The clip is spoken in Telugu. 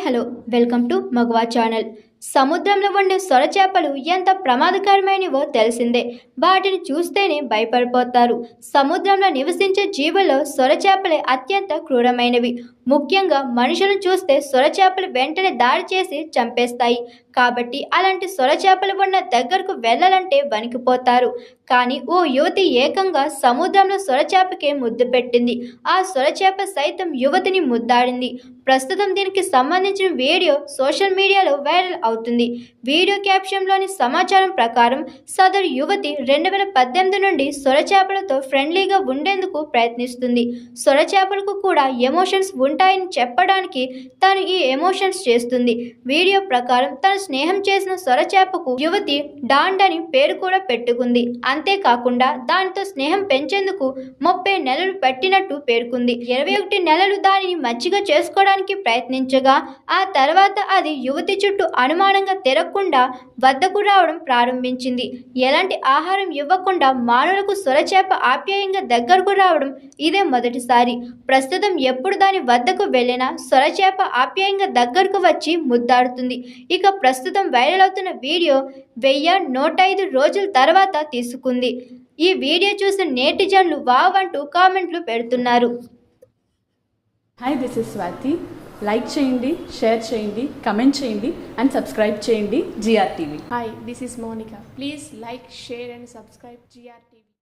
హలో వెల్కమ్ టు మగవా ఛానల్. సముద్రంలో ఉండే సొరచేపలు ఎంత ప్రమాదకరమైనవో తెలిసిందే. వాటిని చూస్తేనే భయపడిపోతారు. సముద్రంలో నివసించే జీవుల్లో సొరచేపలే అత్యంత క్రూరమైనవి. ముఖ్యంగా మనుషులను చూస్తే సొరచేపలు వెంటనే దాడి చేసి చంపేస్తాయి. కాబట్టి అలాంటి సొరచేపలు ఉన్న దగ్గరకు వెళ్ళాలంటే వణికిపోతారు. కానీ ఓ యువతి ఏకంగా సముద్రంలో సొరచేపకే ముద్దు పెట్టింది. ఆ సొరచేప సైతం యువతిని ముద్దాడింది. ప్రస్తుతం దీనికి సంబంధించిన వీడియో సోషల్ మీడియాలో వైరల్ అవుతుంది. వీడియో క్యాప్షన్లోని సమాచారం ప్రకారం సదరు యువతి 2018 నుండి సొరచేపలతో ఫ్రెండ్లీగా ఉండేందుకు ప్రయత్నిస్తుంది. సొరచేపలకు కూడా ఎమోషన్స్ ఉంటాయని చెప్పడానికి తాను ఈ ఎమోషన్స్ చేస్తుంది. వీడియో ప్రకారం తను స్నేహం చేసిన సొరచేపకు యువతి డాండ్ అని పేరు కూడా పెట్టుకుంది. అంతేకాకుండా దానితో స్నేహం పెంచేందుకు 30 నెలలు పట్టినట్టు పేర్కొంది. 21 నెలలు దానిని మచ్చిగా చేసుకోవడానికి ప్రయత్నించగా ఆ తర్వాత అది యువతి చుట్టూ అనుమానంగా తిరగకుండా వద్దకు రావడం ప్రారంభించింది. ఎలాంటి ఆహారం ఇవ్వకుండా మానవులకు సొరచేప ఆప్యాయంగా దగ్గరకు రావడం ఇదే మొదటిసారి. ప్రస్తుతం ఎప్పుడు దాని వద్దకు వెళ్ళినా సొరచేప ఆప్యాయంగా దగ్గరకు వచ్చి ముద్దాడుతుంది. ఇక ప్రస్తుతం వైరల్ అవుతున్న వీడియో 1105 రోజుల తర్వాత తీసుకుంది. ఈ వీడియో చూసిన నేటిజన్లు వావ్ అంటూ కామెంట్లు పెడుతున్నారు. Hi, this is Swathi. Like చేయండి, షేర్ చేయండి, కమెంట్ చేయండి అండ్ సబ్స్క్రైబ్ చేయండి GR TV. Hi, this is Monica. Please like, share and subscribe GR TV.